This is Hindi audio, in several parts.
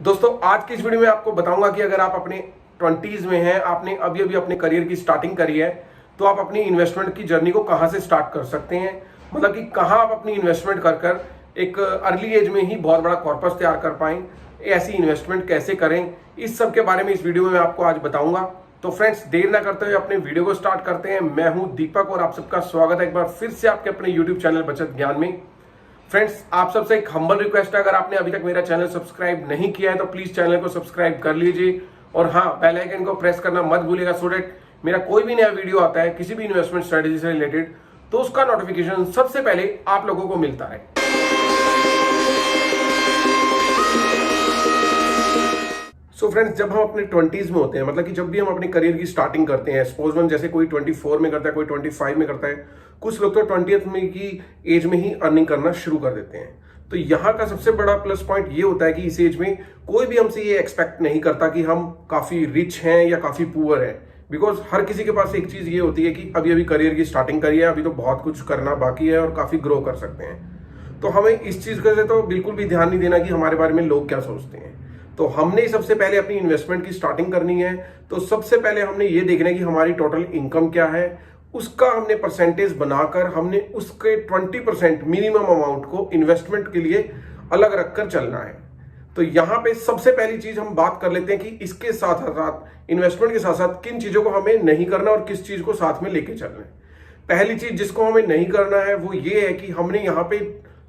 दोस्तों आज की इस वीडियो में आपको बताऊंगा कि अगर आप अपने 20s में हैं, आपने अभी अभी अपने करियर की स्टार्टिंग करी है, तो आप अपनी इन्वेस्टमेंट की जर्नी को कहां से स्टार्ट कर सकते हैं। मतलब कि कहां आप अपनी इन्वेस्टमेंट कर कर एक अर्ली एज में ही बहुत बड़ा कॉर्पस तैयार कर पाएं, ऐसी इन्वेस्टमेंट कैसे करें, इस सब के बारे में इस वीडियो में मैं आपको आज बताऊंगा। तो फ्रेंड्स, देर ना करते हुए अपने वीडियो को स्टार्ट करते हैं। मैं हूं दीपक और आप सबका स्वागत है एक बार फिर से आपके अपने यूट्यूब चैनल बचत ज्ञान में। फ्रेंड्स, आप सबसे एक हम्बल रिक्वेस्ट है, अगर आपने अभी तक मेरा चैनल सब्सक्राइब नहीं किया है तो प्लीज चैनल को सब्सक्राइब कर लीजिए और हाँ, बेल आइकन को प्रेस करना मत भूलिएगा, सो दैट मेरा कोई भी नया वीडियो आता है किसी भी इन्वेस्टमेंट स्ट्रेटेजी से रिलेटेड तो उसका नोटिफिकेशन सबसे पहले आप लोगों को मिलता है। सो फ्रेंड्स, जब हम अपने 20s में होते हैं, मतलब कि जब भी हम अपने करियर की स्टार्टिंग करते हैं, सपोज वन जैसे कोई 24 में करता है, कोई 25 में करता है, कुछ लोग तो 20th में की एज में ही अर्निंग करना शुरू कर देते हैं। तो यहाँ का सबसे बड़ा प्लस पॉइंट ये होता है कि इस एज में कोई भी हमसे ये एक्सपेक्ट नहीं करता कि हम काफी रिच हैं या काफी पुअर हैं, बिकॉज हर किसी के पास एक चीज ये होती है कि अभी अभी करियर की स्टार्टिंग करी है, अभी तो बहुत कुछ करना बाकी है और काफी ग्रो कर सकते हैं। तो हमें इस चीज का से तो बिल्कुल भी ध्यान नहीं देना कि हमारे बारे में लोग क्या सोचते हैं। तो हमने सबसे पहले अपनी इन्वेस्टमेंट की स्टार्टिंग करनी है, तो सबसे पहले हमने ये देखना है कि हमारी टोटल इनकम क्या है, उसका हमने परसेंटेज बनाकर हमने उसके 20% मिनिमम अमाउंट को इन्वेस्टमेंट के लिए अलग रखकर चलना है। तो यहाँ पे सबसे पहली चीज हम बात कर लेते हैं कि इसके साथ साथ इन्वेस्टमेंट के साथ साथ किन चीजों को हमें नहीं करना और किस चीज को साथ में लेके चलना है। पहली चीज जिसको हमें नहीं करना है वो ये है कि हमने यहाँ पे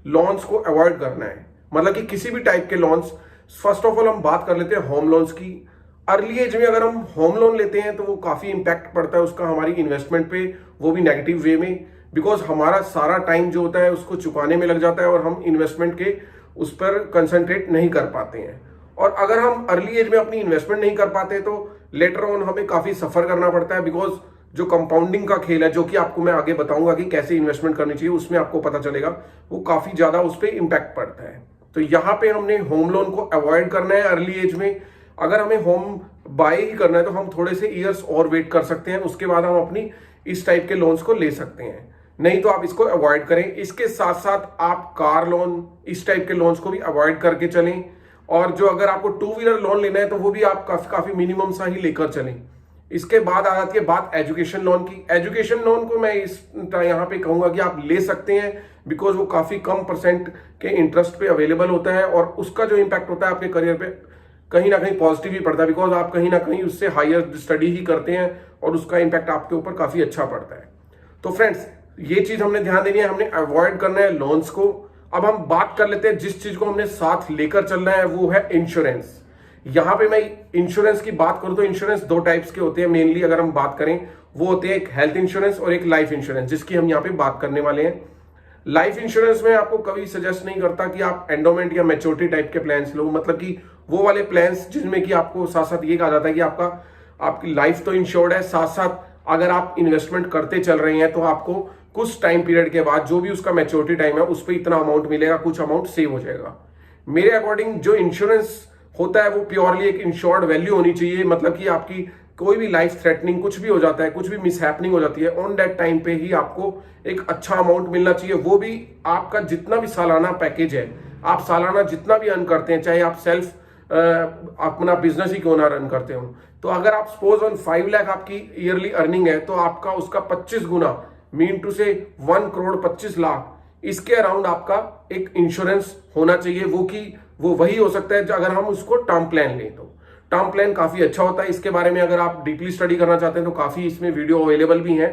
लोन्स को अवॉइड करना है, मतलब कि किसी भी टाइप के लोन्स। फर्स्ट ऑफ ऑल हम बात कर लेते हैं होम लोन्स की। अर्ली एज में अगर हम होम लोन लेते हैं तो वो काफी इंपैक्ट पड़ता है उसका हमारी इन्वेस्टमेंट पे, वो भी नेगेटिव वे में, बिकॉज हमारा सारा टाइम जो होता है उसको चुकाने में लग जाता है और हम इन्वेस्टमेंट के उस पर कंसंट्रेट नहीं कर पाते हैं। और अगर हम अर्ली एज में अपनी इन्वेस्टमेंट नहीं कर पाते तो लेटर ऑन हमें काफी सफर करना पड़ता है, बिकॉज जो कंपाउंडिंग का खेल है, जो कि आपको मैं आगे बताऊंगा कि कैसे इन्वेस्टमेंट करनी चाहिए, उसमें आपको पता चलेगा वो काफी ज्यादा उस पर इंपैक्ट पड़ता है। तो यहाँ पे हमने होम लोन को अवॉइड करना है अर्ली एज में। अगर हमें होम बाय ही करना है तो हम थोड़े से ईयर्स और वेट कर सकते हैं, उसके बाद हम अपनी इस टाइप के लोन्स को ले सकते हैं, नहीं तो आप इसको अवॉइड करें। इसके साथ साथ आप कार लोन, इस टाइप के लोन्स को भी अवॉइड करके चलें। और जो अगर आपको 2 व्हीलर लोन लेना है तो वो भी आप काफी मिनिमम सा ही लेकर चलें। इसके बाद आ जाती है बात एजुकेशन लोन की। एजुकेशन लोन को मैं इस यहाँ पे कहूंगा कि आप ले सकते हैं, बिकॉज वो काफी कम परसेंट के इंटरेस्ट पे अवेलेबल होता है और उसका जो इम्पैक्ट होता है आपके करियर पे कहीं ना कहीं पॉजिटिव ही पड़ता है, बिकॉज आप कहीं ना कहीं उससे हायर स्टडी ही करते हैं और उसका इम्पैक्ट आपके ऊपर काफी अच्छा पड़ता है। तो फ्रेंड्स, ये चीज हमने ध्यान देनी है, हमने अवॉइड करना है लोन्स को। अब हम बात कर लेते हैं जिस चीज को हमने साथ लेकर चलना है, वो है इंश्योरेंस। यहां पे मैं इंश्योरेंस की बात करूं तो इंश्योरेंस 2 टाइप्स के होते हैं मेनली, अगर हम बात करें वो होते हैं एक हेल्थ इंश्योरेंस और एक लाइफ इंश्योरेंस, जिसकी हम यहाँ पे बात करने वाले हैं। लाइफ इंश्योरेंस में आपको कभी सजेस्ट नहीं करता कि आप एंडोमेंट या मैच्योरिटी टाइप के प्लान्स लो, मतलब कि वो वाले प्लान्स जिनमें कि आपको साथ साथ ये कहा जाता है कि आपकी लाइफ तो इंश्योर्ड है, साथ साथ अगर आप इन्वेस्टमेंट करते चल रहे हैं तो आपको कुछ टाइम पीरियड के बाद जो भी उसका मैच्योरिटी टाइम है उस पर इतना अमाउंट मिलेगा, कुछ अमाउंट सेव हो जाएगा। मेरे अकॉर्डिंग जो इंश्योरेंस होता है वो प्योरली एक इंश्योर्ड वैल्यू होनी चाहिए, मतलब कि आपकी कोई भी लाइफ थ्रेटनिंग कुछ भी हो जाता है, कुछ भी मिसहैपनिंग हो जाती है, ऑन दैट टाइम पे ही आपको एक अच्छा अमाउंट मिलना चाहिए। वो भी आपका जितना भी सालाना पैकेज है, आप सालाना जितना भी अर्न करते हैं, चाहे आप सेल्फ अपना बिजनेस ही क्यों ना रन करते हो, तो अगर आप सपोज 5 लाख आपकी ईयरली अर्निंग है तो आपका उसका 25 गुना, मीन टू से 1 करोड़ 25 लाख, इसके अराउंड आपका एक इंश्योरेंस होना चाहिए। वो वही हो सकता है अगर हम उसको टर्म प्लान लें तो। टर्म प्लान काफी अच्छा होता है, इसके बारे में अगर आप डीपली स्टडी करना चाहते हैं तो काफी इसमें वीडियो अवेलेबल भी हैं,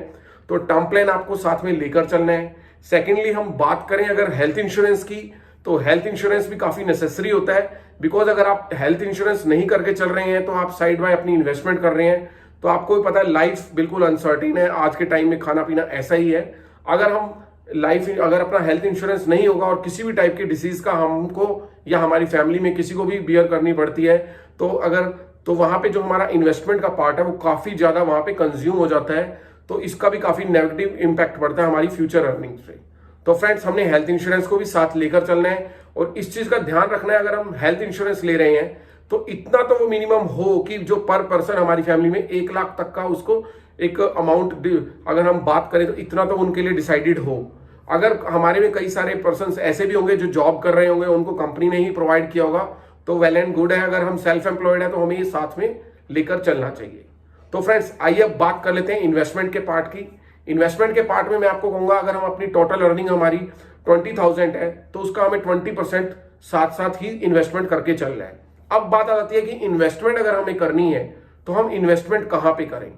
तो टर्म प्लान आपको साथ में लेकर चलना है। सेकेंडली हम बात करें अगर हेल्थ इंश्योरेंस की, तो हेल्थ इंश्योरेंस भी काफी नेसेसरी होता है, बिकॉज अगर आप हेल्थ इंश्योरेंस नहीं करके चल रहे हैं तो आप साइड बाय अपनी इन्वेस्टमेंट कर रहे हैं, तो आपको भी पता है लाइफ बिल्कुल अनसर्टेन है, आज के टाइम में खाना पीना ऐसा ही है। अगर अपना हेल्थ इंश्योरेंस नहीं होगा और किसी भी टाइप की डिसीज का हमको या हमारी फैमिली में किसी को भी बियर करनी पड़ती है, तो वहां पे जो हमारा इन्वेस्टमेंट का पार्ट है वो काफी ज्यादा वहां पे कंज्यूम हो जाता है, तो इसका भी काफी नेगेटिव इंपैक्ट पड़ता है हमारी फ्यूचर अर्निंग्स पे। तो फ्रेंड्स, हमने हेल्थ इंश्योरेंस को भी साथ लेकर चलना है और इस चीज का ध्यान रखना है, अगर हम हेल्थ इंश्योरेंस ले रहे हैं तो इतना तो वो मिनिमम हो कि जो पर पर्सन हमारी फैमिली में 1 लाख तक का उसको एक अमाउंट, अगर हम बात करें तो इतना तो उनके लिए डिसाइडेड हो। अगर हमारे में कई सारे पर्सन ऐसे भी होंगे जो जॉब कर रहे होंगे, उनको कंपनी ने ही प्रोवाइड किया होगा, तो वेल एंड गुड है। अगर हम सेल्फ एम्प्लॉयड है तो हमें ये साथ में लेकर चलना चाहिए। तो फ्रेंड्स आइए अब बात कर लेते हैं इन्वेस्टमेंट के पार्ट की। इन्वेस्टमेंट के पार्ट में मैं आपको कहूंगा, अगर हम अपनी टोटल अर्निंग हमारी 20,000 है तो उसका हमें 20% साथ साथ ही इन्वेस्टमेंट करके चल रहा है। अब बात आ जाती है कि इन्वेस्टमेंट अगर हमें करनी है तो हम इन्वेस्टमेंट कहां पे करें,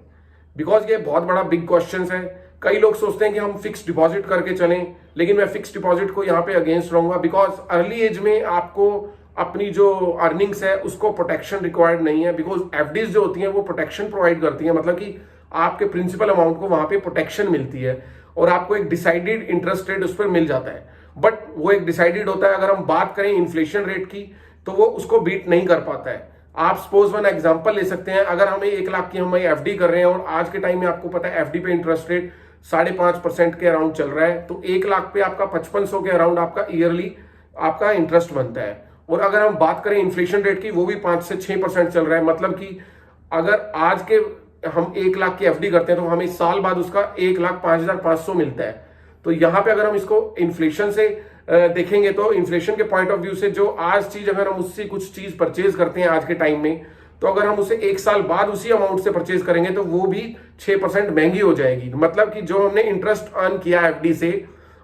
बिकॉज ये बहुत बड़ा बिग क्वेश्चन है। कई लोग सोचते हैं कि हम फिक्स डिपॉजिट करके चलें, लेकिन मैं फिक्स डिपॉजिट को यहाँ पे अगेंस्ट रहूंगा, बिकॉज अर्ली एज में आपको अपनी जो अर्निंग्स है उसको प्रोटेक्शन रिक्वायर्ड नहीं है। बिकॉज एफडीज जो होती हैं वो प्रोटेक्शन प्रोवाइड करती हैं, मतलब कि आपके प्रिंसिपल अमाउंट को वहां पे प्रोटेक्शन मिलती है और आपको एक डिसाइडेड इंटरेस्ट रेट उस पर मिल जाता है। बट वो एक डिसाइडेड होता है। अगर हम बात करें इन्फ्लेशन रेट की तो वो उसको बीट नहीं कर पाता है। आप सपोज वन एग्जांपल ले सकते हैं, अगर हमें 1 लाख की हम एफडी कर रहे हैं और आज के टाइम में आपको पता है एफडी पे इंटरेस्ट रेट 5.5% के अराउंड चल रहा है, तो 1 लाख पे आपका 5500 के अराउंड आपका ईयरली आपका इंटरेस्ट बनता है। और अगर हम बात करें इन्फ्लेशन रेट की, वो भी 5 से 6% चल रहा है। मतलब कि अगर आज के हम 1 लाख की एफडी करते हैं तो हमें साल बाद उसका 1,05,500 मिलता है। तो यहां पे अगर हम इसको इन्फ्लेशन से देखेंगे तो इन्फ्लेशन के पॉइंट ऑफ व्यू से जो आज चीज अगर हम उससे कुछ चीज परचेज करते हैं आज के टाइम में, तो अगर हम उसे 1 साल बाद उसी अमाउंट से परचेज करेंगे तो वो भी 6% महंगी हो जाएगी। मतलब कि जो हमने इंटरेस्ट अर्न किया एफडी से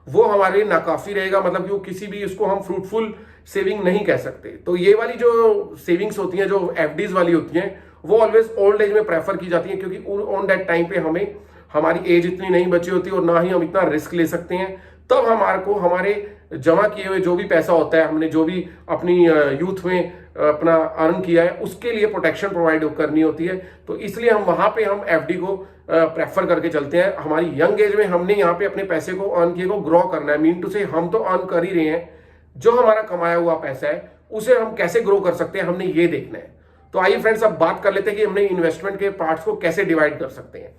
वो हमारे लिए नाकाफी रहेगा, मतलब कि वो किसी भी उसको हम फ्रूटफुल सेविंग नहीं कह सकते। तो ये वाली जो सेविंग्स होती हैं जो एफडीज वाली होती हैं वो ऑलवेज ओल्ड एज में प्रेफर की जाती है, क्योंकि ऑन दैट टाइम पे हमें हमारी एज इतनी नहीं बची होती और ना ही हम इतना रिस्क ले सकते हैं। तब हमारे को हमारे जमा किए हुए जो भी पैसा होता है, हमने जो भी अपनी यूथ में अपना अर्न किया है उसके लिए प्रोटेक्शन प्रोवाइड करनी होती है। तो इसलिए हम वहां पे हम एफडी को प्रेफर करके चलते हैं। हमारी यंग एज में हमने यहाँ पे अपने पैसे को अर्न किए को ग्रो करना है। मीन टू से हम तो अर्न कर ही रहे हैं, जो हमारा कमाया हुआ पैसा है उसे हम कैसे ग्रो कर सकते हैं हमने ये देखना है। तो आइए फ्रेंड्स अब बात कर लेते हैं कि हमने इन्वेस्टमेंट के पार्ट्स को कैसे डिवाइड कर सकते हैं।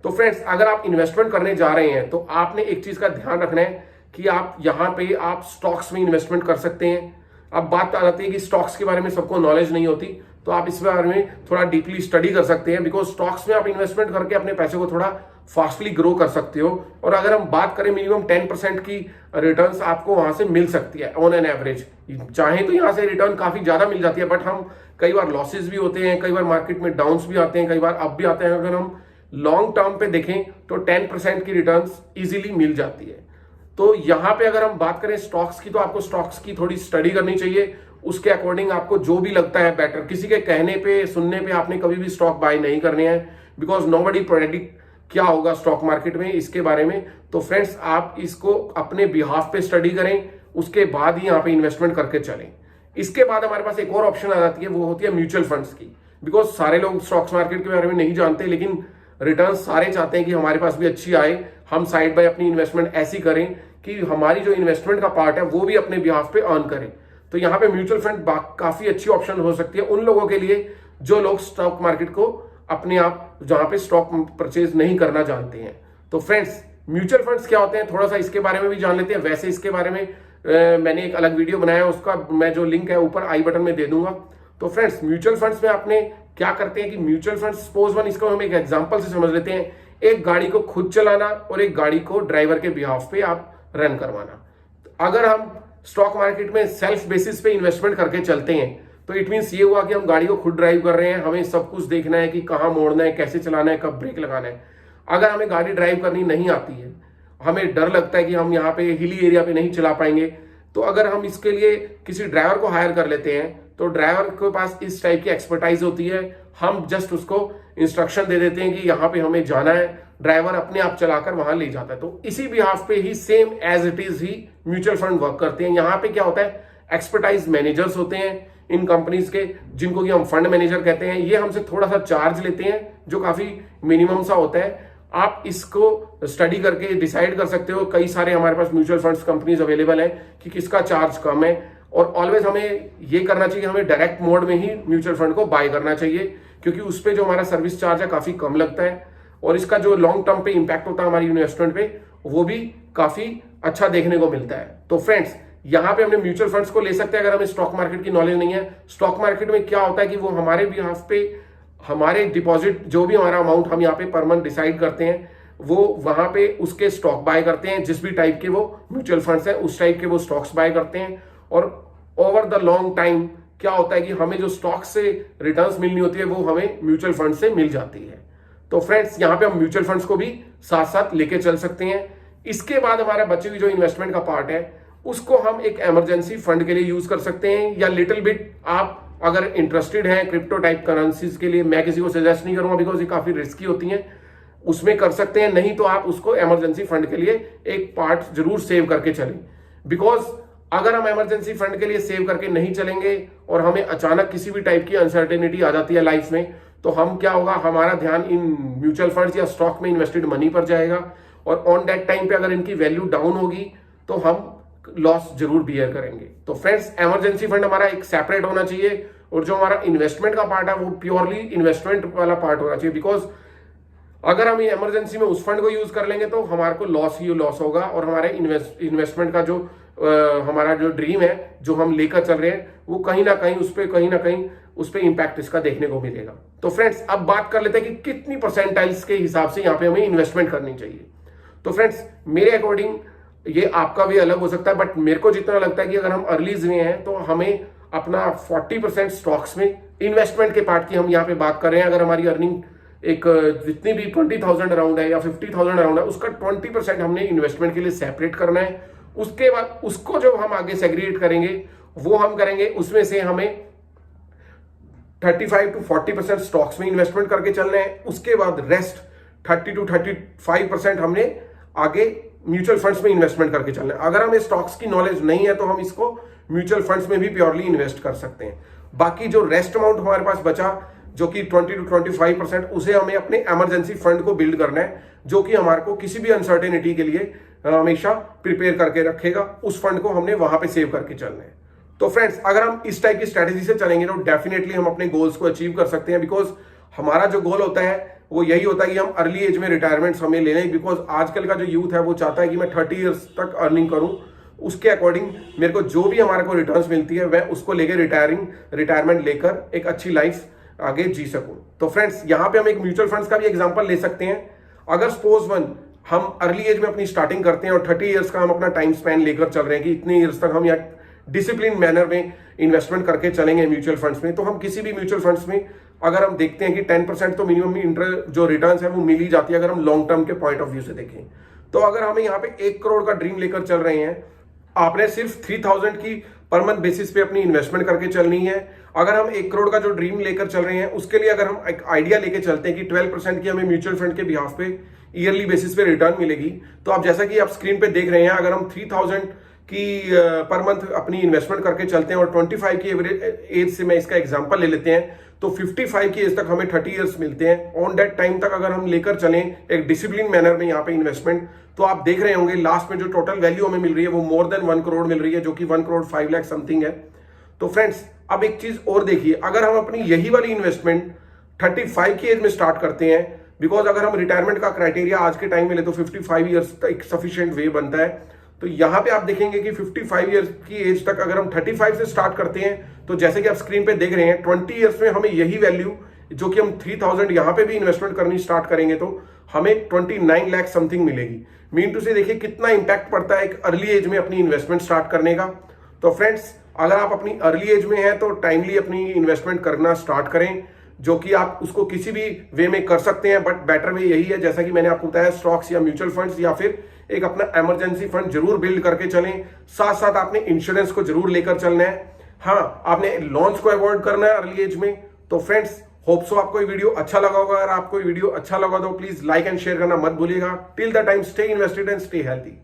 तो फ्रेंड्स अगर आप इन्वेस्टमेंट करने जा रहे हैं तो आपने एक चीज का ध्यान रखना है कि आप यहां पे आप स्टॉक्स में इन्वेस्टमेंट कर सकते हैं। अब बात आ जाती है कि स्टॉक्स के बारे में सबको नॉलेज नहीं होती, तो आप इस बारे में थोड़ा डीपली स्टडी कर सकते हैं, बिकॉज स्टॉक्स में आप इन्वेस्टमेंट करके अपने पैसे को थोड़ा फास्टली ग्रो कर सकते हो। और अगर हम बात करें मिनिमम 10% की रिटर्न्स आपको वहां से मिल सकती है ऑन एन एवरेज। चाहे तो यहाँ से रिटर्न काफी ज्यादा मिल जाती है, बट हम कई बार लॉसेज भी होते हैं, कई बार मार्केट में डाउन्स भी आते हैं, कई बार अप भी आते हैं। अगर हम लॉन्ग टर्म पे देखें तो 10% की रिटर्न्स इजीली मिल जाती है। तो यहां पे अगर हम बात करें स्टॉक्स की, तो आपको स्टॉक्स की थोड़ी स्टडी करनी चाहिए। उसके अकॉर्डिंग आपको जो भी लगता है बेटर, किसी के कहने पे सुनने पे आपने कभी भी स्टॉक बाय नहीं करने हैं, बिकॉज नोबडी प्रेडिक्ट क्या होगा स्टॉक मार्केट में इसके बारे में। तो फ्रेंड्स आप इसको अपने बिहाफ पे स्टडी करें, उसके बाद ही यहाँ पे इन्वेस्टमेंट करके चलें। इसके बाद हमारे पास एक और ऑप्शन आ जाती है, वो होती है म्यूचुअल फंड्स की। बिकॉज सारे लोग स्टॉक्स मार्केट के बारे में नहीं जानते, लेकिन रिटर्न सारे चाहते हैं कि हमारे पास भी अच्छी आए, हम साइड बाय अपनी इन्वेस्टमेंट ऐसी करें कि हमारी जो इन्वेस्टमेंट का पार्ट है वो भी अपने बिहाफ पे अर्न करें। तो यहाँ पे म्यूचुअल फंड काफी अच्छी ऑप्शन हो सकती है उन लोगों के लिए जो लोग स्टॉक मार्केट को अपने आप जहां पे स्टॉक परचेज नहीं करना जानते हैं। तो फ्रेंड्स म्यूचुअल फंड्स क्या होते हैं थोड़ा सा इसके बारे में भी जान लेते हैं। वैसे इसके बारे में मैंने एक अलग वीडियो बनाया है, उसका मैं जो लिंक है ऊपर आई बटन में दे दूंगा। तो फ्रेंड्स म्यूचुअल फंड्स में आपने क्या करते हैं कि म्यूचुअल फंड्स सपोज वन, इसको हम एक एग्जांपल से समझ लेते हैं। एक गाड़ी को खुद चलाना और एक गाड़ी को ड्राइवर के बिहाफ पे आप रन करवाना। अगर हम स्टॉक मार्केट में सेल्फ बेसिस पे इन्वेस्टमेंट करके चलते हैं तो इट मीन्स ये हुआ कि हम गाड़ी को खुद ड्राइव कर रहे हैं, हमें सब कुछ देखना है कि कहाँ मोड़ना है, कैसे चलाना है, कब ब्रेक लगाना है। अगर हमें गाड़ी ड्राइव करनी नहीं आती है, हमें डर लगता है कि हम यहाँ पे हिली एरिया पे नहीं चला पाएंगे, तो अगर हम इसके लिए किसी ड्राइवर को हायर कर लेते हैं तो ड्राइवर के पास इस टाइप की एक्सपर्टाइज होती है। हम जस्ट उसको इंस्ट्रक्शन दे देते हैं कि यहाँ पे हमें जाना है, ड्राइवर अपने आप चलाकर वहां ले जाता है। तो इसी बिहाफ पे ही सेम एज इट इज ही म्यूचुअल फंड वर्क करते हैं। यहाँ पे क्या होता है, एक्सपर्टाइज मैनेजर्स होते हैं इन कंपनीज के, जिनको कि हम फंड मैनेजर कहते हैं। ये हमसे थोड़ा सा चार्ज लेते हैं जो काफी मिनिमम सा होता है। आप इसको स्टडी करके डिसाइड कर सकते हो। कई सारे हमारे पास म्यूचुअल फंड्स कंपनीज अवेलेबल है कि किसका चार्ज कम है। और ऑलवेज हमें ये करना चाहिए, हमें डायरेक्ट मोड में ही म्यूचुअल फंड को बाय करना चाहिए, क्योंकि उस पर जो हमारा सर्विस चार्ज है काफी कम लगता है और इसका जो लॉन्ग टर्म पे इंपैक्ट होता है हमारी इन्वेस्टमेंट पे, वो भी काफी अच्छा देखने को मिलता है। तो फ्रेंड्स यहाँ पे हमने म्यूचुअल फंड्स को ले सकते हैं अगर हमें स्टॉक मार्केट की नॉलेज नहीं है। स्टॉक मार्केट में क्या होता है कि वो हमारे बिहाफ पे हमारे डिपॉजिट जो भी हमारा अमाउंट हम यहाँ पे पर मंथ डिसाइड करते हैं, वो वहां पे उसके स्टॉक बाय करते हैं। जिस भी टाइप के वो म्यूचुअल फंड्स है उस टाइप के वो स्टॉक्स बाय करते हैं और ओवर द लॉन्ग टाइम क्या होता है कि हमें जो स्टॉक से रिटर्न्स मिलनी होती है वो हमें म्यूचुअल फंड से मिल जाती है। तो फ्रेंड्स यहाँ पे हम म्यूचुअल फंड्स को भी साथ साथ लेके चल सकते हैं। इसके बाद हमारा बची हुई जो इन्वेस्टमेंट का पार्ट है उसको हम एक इमरजेंसी फंड के लिए यूज कर सकते हैं, या लिटिल बिट आप अगर इंटरेस्टेड हैं क्रिप्टो टाइप करेंसीज के लिए, मैं किसी को सजेस्ट नहीं करूंगा बिकॉज ये काफी रिस्की होती हैं, उसमें कर सकते हैं। नहीं तो आप उसको इमरजेंसी फंड के लिए एक पार्ट जरूर सेव करके चलें, बिकॉज अगर हम इमरजेंसी फंड के लिए सेव करके नहीं चलेंगे और हमें अचानक किसी भी टाइप की अनसर्टेनिटी आ जाती है लाइफ में, तो हम क्या होगा, हमारा ध्यान इन म्यूचुअल फंड्स या स्टॉक में इन्वेस्टेड मनी पर जाएगा और ऑन दैट टाइम पे अगर इनकी वैल्यू डाउन होगी तो हम लॉस जरूर बियर करेंगे। तो फ्रेंड्स इमरजेंसी फंड हमारा एक सेपरेट होना चाहिए और जो हमारा इन्वेस्टमेंट का पार्ट है वो प्योरली इन्वेस्टमेंट वाला पार्ट होना चाहिए, बिकॉज अगर हम इमरजेंसी में उस फंड को यूज कर लेंगे तो हमारे को लॉस ही लॉस होगा और हमारे इन्वेस्टमेंट का जो हमारा जो ड्रीम है जो हम लेकर चल रहे हैं वो कहीं ना कहीं उस पर इंपैक्ट इसका देखने को मिलेगा। तो फ्रेंड्स अब बात कर लेते हैं कि कितनी परसेंटाइल्स के हिसाब से यहाँ पे हमें इन्वेस्टमेंट करनी चाहिए। तो फ्रेंड्स मेरे अकॉर्डिंग ये आपका भी अलग हो सकता है, बट मेरे को जितना लगता है कि अगर हम अर्लीज में हैं तो हमें अपना 40% स्टॉक्स में, इन्वेस्टमेंट के पार्ट की हम यहाँ पे बात कर रहे हैं, अगर हमारी अर्निंग एक जितनी भी 20,000 अराउंड है या 50,000 अराउंड है उसका 20% हमने इन्वेस्टमेंट के लिए सेपरेट करना है। उसके बाद उसको जो हम आगे सेग्रीगेट करेंगे वो हम करेंगे, उसमें से हमें 35 to 40% स्टॉक्स में इन्वेस्टमेंट करके चलना है। उसके बाद रेस्ट 30 to 35% हमने आगे म्यूचुअल फंड्स में इन्वेस्टमेंट करके चलना है। अगर हमें स्टॉक्स की नॉलेज नहीं है तो हम इसको म्यूचुअल फंड्स में भी प्योरली इन्वेस्ट कर सकते हैं। बाकी जो रेस्ट अमाउंट हमारे पास बचा जो कि 20 to 25%, उसे हमें अपने इमरजेंसी फंड को बिल्ड करना है जो कि हमारे को किसी भी अनसर्टेनिटी के लिए हमेशा प्रिपेयर करके रखेगा। उस फंड को हमने वहां पे सेव करके चलना है। तो फ्रेंड्स अगर हम इस टाइप की स्ट्रेटेजी से चलेंगे तो डेफिनेटली हम अपने गोल्स को अचीव कर सकते हैं, बिकॉज हमारा जो गोल होता है वो यही होता है कि हम अर्ली एज में रिटायरमेंट हमें ले लें, बिकॉज आजकल का जो यूथ है वो चाहता है कि मैं 30 ईयर्स तक अर्निंग करूं, उसके अकॉर्डिंग मेरे को जो भी हमारे को रिटर्न्स मिलती है मैं उसको लेकर रिटायरमेंट लेकर एक अच्छी लाइफ आगे जी सकूं। तो फ्रेंड्स यहाँ पे हम एक म्यूचुअल फंड्स का भी एग्जांपल ले सकते हैं। अगर सपोज हम अर्ली एज में अपनी स्टार्टिंग करते हैं और 30 ईयर्स का हम अपना टाइम स्पेन लेकर चल रहे हैं कि इतने ईयर्स तक हम यहाँ डिसिप्लिन मैनर में इन्वेस्टमेंट करके चलेंगे म्यूचुअल फंड्स में, तो हम किसी भी म्यूचुअल फंड्स में अगर हम देखते हैं कि 10% तो मिनिमम इंटरेस्ट जो रिटर्न्स है वो मिल ही जाती है अगर हम लॉन्ग टर्म के पॉइंट ऑफ व्यू से देखें। तो अगर हमें यहाँ पे 1 करोड़ का ड्रीम लेकर चल रहे हैं, आपने सिर्फ 3,000 की पर मंथ बेसिस पे अपनी इन्वेस्टमेंट करके चलनी है। अगर हम 1 करोड़ का जो ड्रीम लेकर चल रहे हैं उसके लिए अगर हम एक आइडिया लेके चलते हैं कि 12% की हमें म्यूचुअल फंड के बिहाफ पे ईयरली बेसिस पे रिटर्न मिलेगी, तो आप जैसा कि आप स्क्रीन पे देख रहे हैं, अगर हम 3,000 की पर मंथ अपनी इन्वेस्टमेंट करके चलते हैं और 25 की एवरेज एज से मैं इसका एग्जांपल ले लेते हैं तो 55 की एज तक हमें 30 इयर्स मिलते हैं। ऑन दैट टाइम तक अगर हम लेकर चलें एक डिसिप्लिन मैनर में यहाँ पे इन्वेस्टमेंट, तो आप देख रहे होंगे लास्ट में जो टोटल वैल्यू हमें मिल रही है वो मोर देन 1 करोड़ मिल रही है, जो कि 1 करोड़ 5 लाख समथिंग है। तो फ्रेंड्स अब एक चीज और देखिए, अगर हम अपनी यही वाली इन्वेस्टमेंट 35 की एज में स्टार्ट करते हैं, बिकॉज अगर हम रिटायरमेंट का क्राइटेरिया आज के टाइम में ले तो 55 ईयर्स तक सफिशिएंट वे बनता है। तो यहां पे आप देखेंगे कि 55 ईयर्स की एज तक अगर हम 35 से स्टार्ट करते हैं तो जैसे कि आप स्क्रीन पे देख रहे हैं 20 ईयर्स में हमें यही वैल्यू जो कि हम 3,000 यहां पे भी इन्वेस्टमेंट करनी स्टार्ट करेंगे तो हमें 29 लाख समथिंग मिलेगी। मीन टू से देखिए कितना इंपैक्ट पड़ता है एक अर्ली एज में अपनी इन्वेस्टमेंट स्टार्ट करने का। तो फ्रेंड्स अगर आप अपनी अर्ली एज में हैं तो टाइमली अपनी इन्वेस्टमेंट करना स्टार्ट करें, जो कि आप उसको किसी भी वे में कर सकते हैं, बट बेटर वे यही है जैसा कि मैंने आपको बताया, स्टॉक्स या म्यूचुअल फंड्स या फिर एक अपना इमरजेंसी फंड जरूर बिल्ड करके चलें। साथ साथ आपने इंश्योरेंस को जरूर लेकर चलना है। हाँ, आपने लॉन्च को अवॉइड करना है अर्ली एज में। तो फ्रेंड्स होप सो आपको ये वीडियो अच्छा लगा होगा। अगर आपको ये वीडियो अच्छा लगा तो प्लीज लाइक एंड शेयर करना मत भूलिएगा। Till the time stay invested and stay healthy.